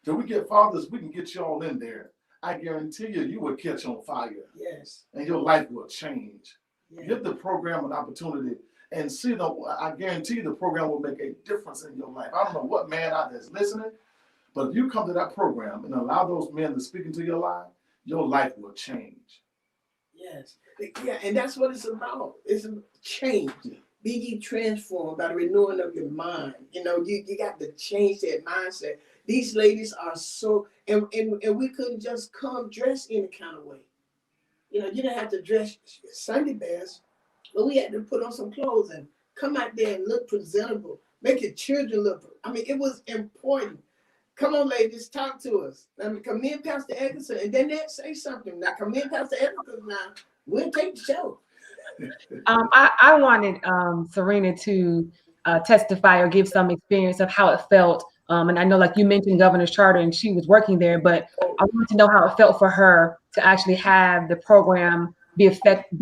So we get fathers, we can get you all in there. I guarantee you will catch on fire. Yes. And your life will change. Yeah. Give the program an opportunity and see, I guarantee the program will make a difference in your life. I don't know what man out there is listening, but if you come to that program and allow those men to speak into your life will change. Yes. Yeah, and that's what it's about. It's a change. Be ye transformed by the renewing of your mind. You got to change that mindset. These ladies are so, and we couldn't just come dressed any kind of way. You didn't have to dress Sunday best, but we had to put on some clothes and come out there and look presentable, make your children look. It was important. Come on, ladies, talk to us. Come in, Pastor Eggerson, and then they'll say something. Now, come in, Pastor Eggerson, now, we'll take the show. I wanted Sarenna to testify or give some experience of how it felt. And I know, like you mentioned, Governor's Charter, and she was working there, but I wanted to know how it felt for her to actually have the program be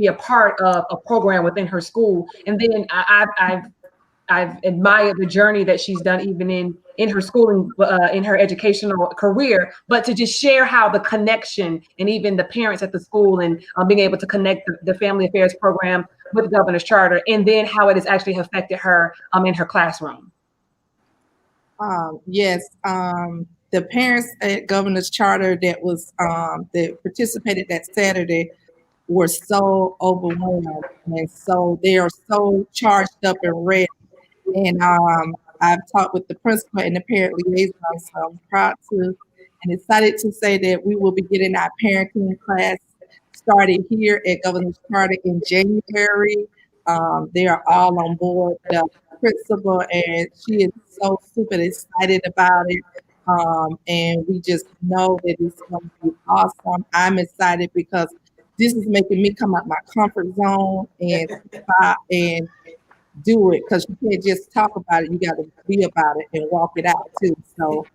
a part of a program within her school. And then I've admired the journey that she's done, even in her schooling, in her educational career, but to just share how the connection and even the parents at the school and being able to connect the family affairs program with the Governor's Charter, and then how it has actually affected her in her classroom. Yes, the parents at Governor's Charter that participated that Saturday were so overwhelmed, and so they are so charged up and ready. And I've talked with the principal and the parent liaison, so I'm proud to and excited to say that we will be getting our parenting class started here at Governor's Charter in January. They are all on board. The principal, and she is so super excited about it. And we just know that it's going to be awesome. I'm excited because this is making me come out my comfort zone and do it, because you can't just talk about it. You got to be about it and walk it out too. So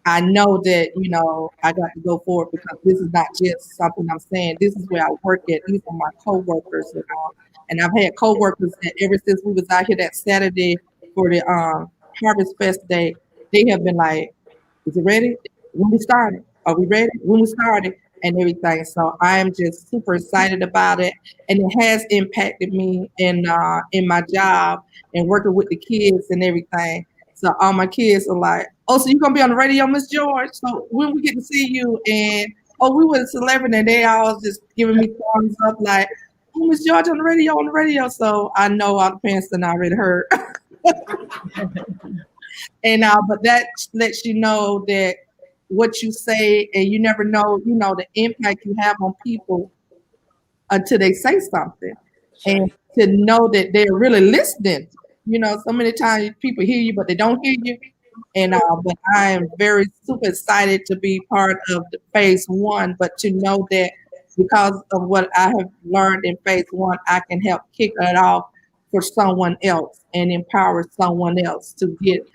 I know that, you know, I got to go forward because this is not just something I'm saying. This is where I work at. These are my coworkers, you know. And I've had coworkers that ever since we was out here that Saturday for the Harvest Fest Day, they have been like, is it ready? When we started? Are we ready? When we started? And everything. So I am just super excited about it. And it has impacted me in my job and working with the kids and everything. So all my kids are like, oh, so you're gonna be on the radio, Miss George? So when we get to see you, and oh, we were a celebrity, and they all just giving me thumbs up like, oh, Miss George on the radio, on the radio. So I know all the parents done already heard. And but that lets you know that what you say, and you never know, you know, the impact you have on people until they say something, and to know that they're really listening. You know, so many times people hear you, but they don't hear you. And but I am very super excited to be part of the phase one, but to know that because of what I have learned in phase one, I can help kick it off for someone else and empower someone else to get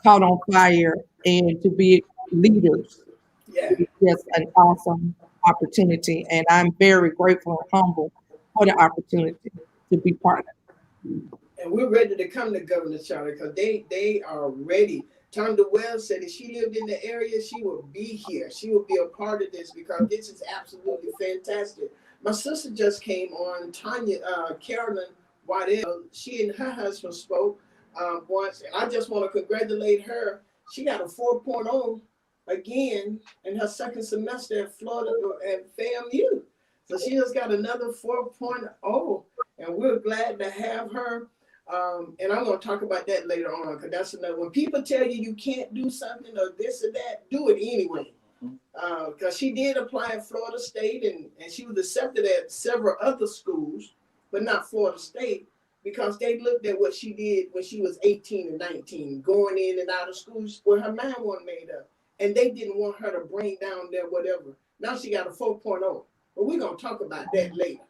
caught on fire and to be leaders. Yeah. It's just an awesome opportunity, and I'm very grateful and humble for the opportunity to be part of it. And we're ready to come to Governor Charlie because they are ready. Tonda Wells said if she lived in the area, she would be here. She would be a part of this because this is absolutely fantastic. My sister just came on, Carolyn Waddell. She and her husband spoke once, and I just want to congratulate her. She got a 4.0 again in her second semester at Florida at FAMU. So she just got another 4.0, and we're glad to have her. And I'm going to talk about that later on because that's another. When people tell you you can't do something or this or that, do it anyway. Because she did apply at Florida State and she was accepted at several other schools, but not Florida State because they looked at what she did when she was 18 and 19, going in and out of schools where her mind wasn't made up. And they didn't want her to bring down their whatever. Now she got a 4.0. But we're going to talk about that later.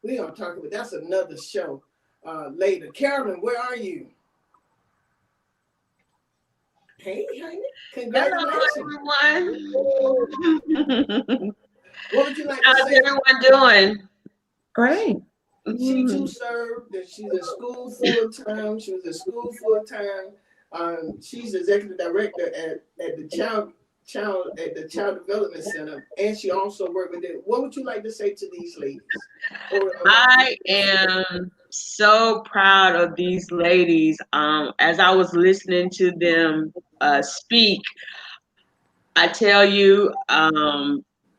We're going to talk about that's another show. Later. Carolyn, where are you? Hey, honey. Congratulations. Hello, everyone. What would you like to How's say? everyone doing? Great. She too served. She's in school full time. She was in school full time. She's executive director at the Child Development Center, and she also worked with it. What would you like to say to these ladies? I am so proud of these ladies. As I was listening to them speak, I tell you,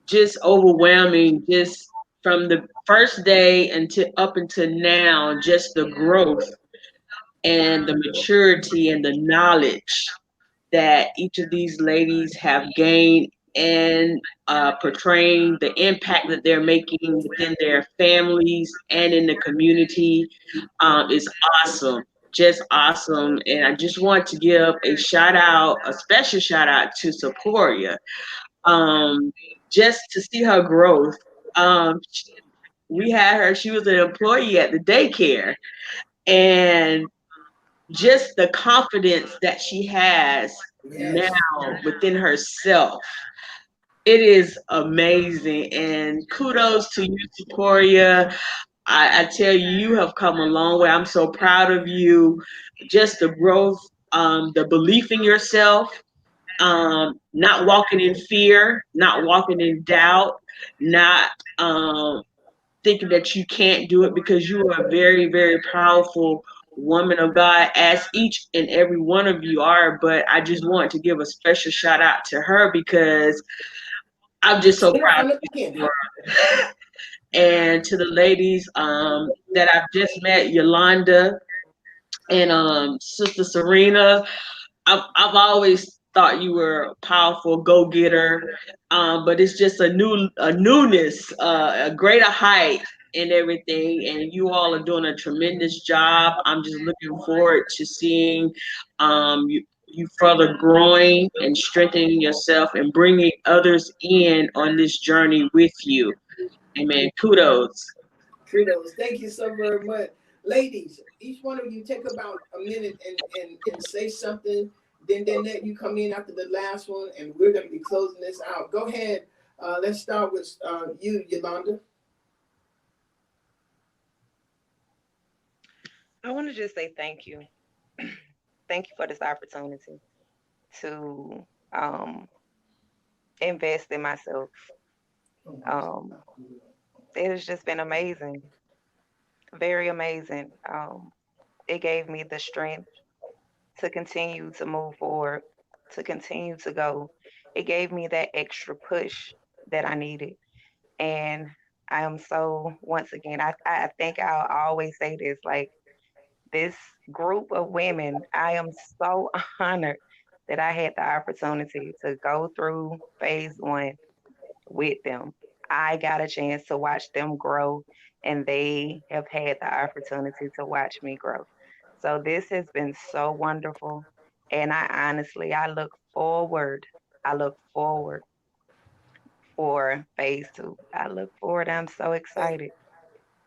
just overwhelming. Just from the first day until up until now, just the growth and the maturity and the knowledge that each of these ladies have gained and portraying the impact that they're making within their families and in the community is awesome. Just awesome. And I just want to give a special shout out to Sequoia. Just to see her growth. We had her, she was an employee at the daycare, and just the confidence that she has now within herself. It is amazing. And kudos to you, Sequoia. I tell you, you have come a long way. I'm so proud of you. Just the growth, the belief in yourself, not walking in fear, not walking in doubt, not thinking that you can't do it, because you are a very, very powerful woman of God, as each and every one of you are. But I just want to give a special shout out to her because I'm just so proud of her. And to the ladies that I've just met, Yolanda and Sister Sarenna, I've always thought you were a powerful go-getter, but it's just a newness, a greater height and everything, and you all are doing a tremendous job. I'm just looking forward to seeing you further growing and strengthening yourself and bringing others in on this journey with you. Amen. Kudos. Kudos. Thank you so very much. Ladies, each one of you take about a minute and say something Then Danette, you come in after the last one, and we're going to be closing this out. Go ahead. Let's start with you, Yolanda. I want to just say thank you. Thank you for this opportunity to invest in myself. Um, it has just been amazing, very amazing. It gave me the strength to continue to move forward, to continue to go. It gave me that extra push that I needed. And I am so, once again, I think I'll always say this, like, this group of women, I am so honored that I had the opportunity to go through phase one with them. I got a chance to watch them grow, and they have had the opportunity to watch me grow. So this has been so wonderful. And I honestly, I look forward for phase two. I look forward. I'm so excited.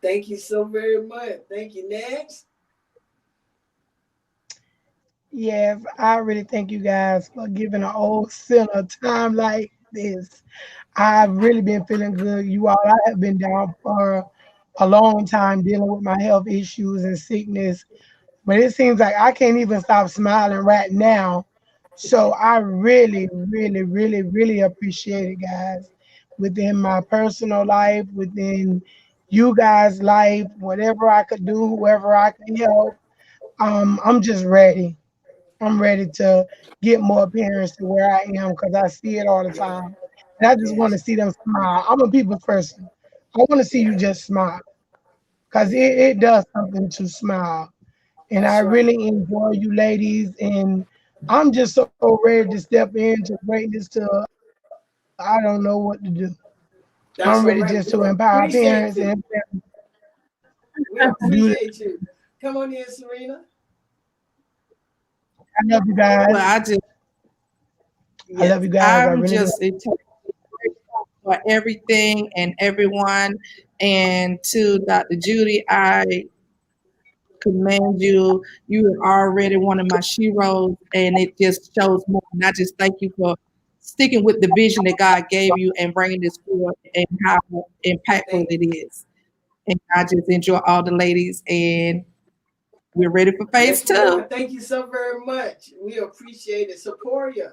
Thank you so very much. Thank you. Next. Yes, I really thank you guys for giving an old sinner time like this. I've really been feeling good. You all, I have been down for a long time dealing with my health issues and sickness, but it seems like I can't even stop smiling right now. So I really, really, really, really appreciate it, guys. Within my personal life, within you guys' life, whatever I could do, whoever I can help, I'm just ready. I'm ready to get more parents to where I am because I see it all the time. And I just want to Yes. see them smile. I'm a people's person. I want to see you Yeah. just smile because it does something to smile. And I That's right. really enjoy you ladies. And I'm just so ready to step into greatness to I don't know what to do. I'm ready just That's to all right. empower We parents and appreciate you. We do this. appreciate you. Come on in, Sarenna. I love you guys. Well, I yes, love you guys. I I'm really just love eternally grateful for everything and everyone. And to Dr. Judy, I commend you. You are already one of my sheroes, and it just shows more. And I just thank you for sticking with the vision that God gave you and bringing this forward and how impactful Thank it is. And I just enjoy all the ladies, and we're ready for phase Yes, we are. two. Thank you so very much. We appreciate it. Support you.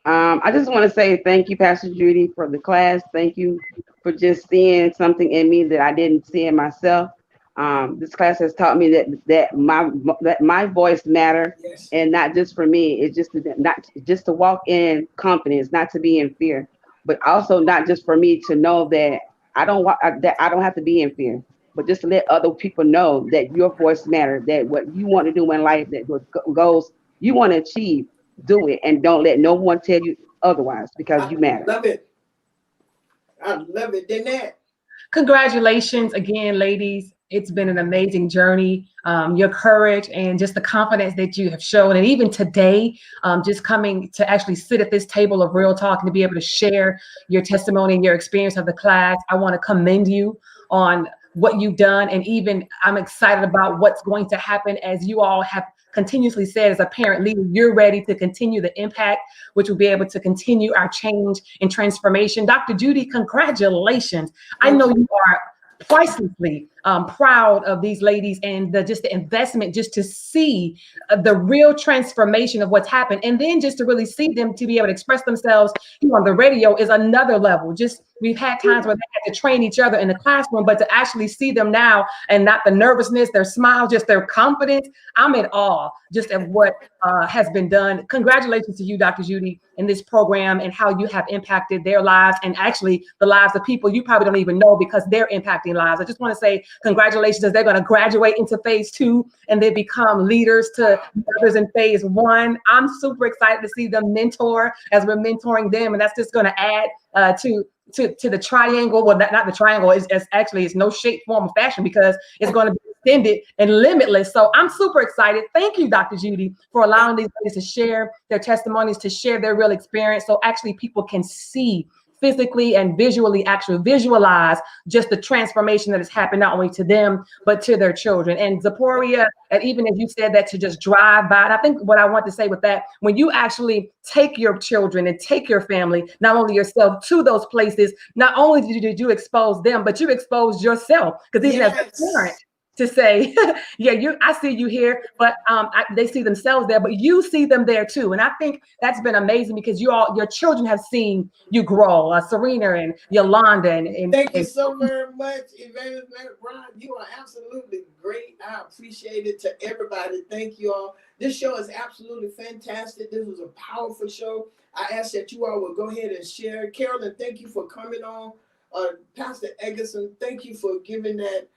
I just want to say thank you, Pastor Judy, for the class. Thank you for just seeing something in me that I didn't see in myself. This class has taught me that my voice matter, Yes. and not just for me. It's just not just to walk in confidence, not to be in fear, but also not just for me to know that that I don't have to be in fear, but just to let other people know that your voice matter, that what you want to do in life, that what goals you want to achieve, do it, and don't let no one tell you otherwise, because I you matter. love it. I love it. Danette. Congratulations again, ladies. It's been an amazing journey. Your courage and just the confidence that you have shown. And even today, just coming to actually sit at this table of real talk and to be able to share your testimony and your experience of the class. I want to commend you on what you've done. And even I'm excited about what's going to happen, as you all have continuously said as a parent leader, you're ready to continue the impact, which will be able to continue our change and transformation. Dr. Judy, congratulations. I Thank know you. you are pricelessly proud of these ladies and just the investment, just to see the real transformation of what's happened. And then just to really see them to be able to express themselves here on the radio is another level. Just we've had times where they had to train each other in the classroom, but to actually see them now and not the nervousness, their smile, just their confidence. I'm in awe just of what has been done. Congratulations to you, Dr. Judy, in this program and how you have impacted their lives and actually the lives of people you probably don't even know because they're impacting lives. I just want to say congratulations as they're going to graduate into phase two and they become leaders to others in phase one. I'm super excited to see them mentor as we're mentoring them, and that's just going to add to the triangle. Well, not the triangle. It's no shape, form, or fashion because it's going to be extended and limitless. So I'm super excited. Thank you, Dr. Judy, for allowing these ladies to share their testimonies, to share their real experience, so actually people can see physically and visually actually visualize just the transformation that has happened not only to them, but to their children. And Zipporah, and even as you said that to just drive by, and I think what I want to say with that, when you actually take your children and take your family, not only yourself, to those places, not only did you expose them, but you exposed yourself. Because even as a parent, to say, yeah, I see you here, but they see themselves there, but you see them there too. And I think that's been amazing because your children have seen you grow. Sarenna and Yolanda and thank you so very much, Evangelist McBride. You are absolutely great. I appreciate it. To everybody, thank you all. This show is absolutely fantastic. This was a powerful show. I ask that you all will go ahead and share. Carolyn, thank you for coming on. Pastor Eggerson, thank you for giving that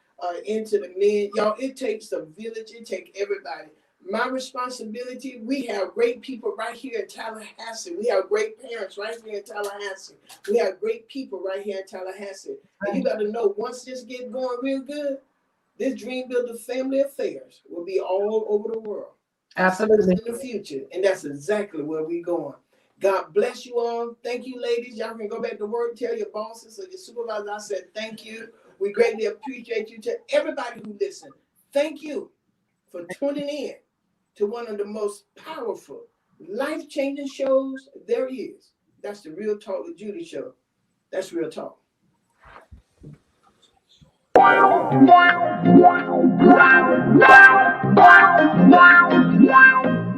into the men. Y'all, it takes a village. It takes everybody. My responsibility, we have great people right here in Tallahassee. We have great parents right here in Tallahassee. We have great people right here in Tallahassee. And you got to know, once this gets going real good, this Dream Builder Family Affairs will be all over the world. Absolutely. In the future. And that's exactly where we're going. God bless you all. Thank you, ladies. Y'all can go back to work, tell your bosses or your supervisors I said thank you. We greatly appreciate you. To everybody who listened, thank you for tuning in to one of the most powerful, life-changing shows there is. That's the Real Talk with Judy show. That's Real Talk. Wow.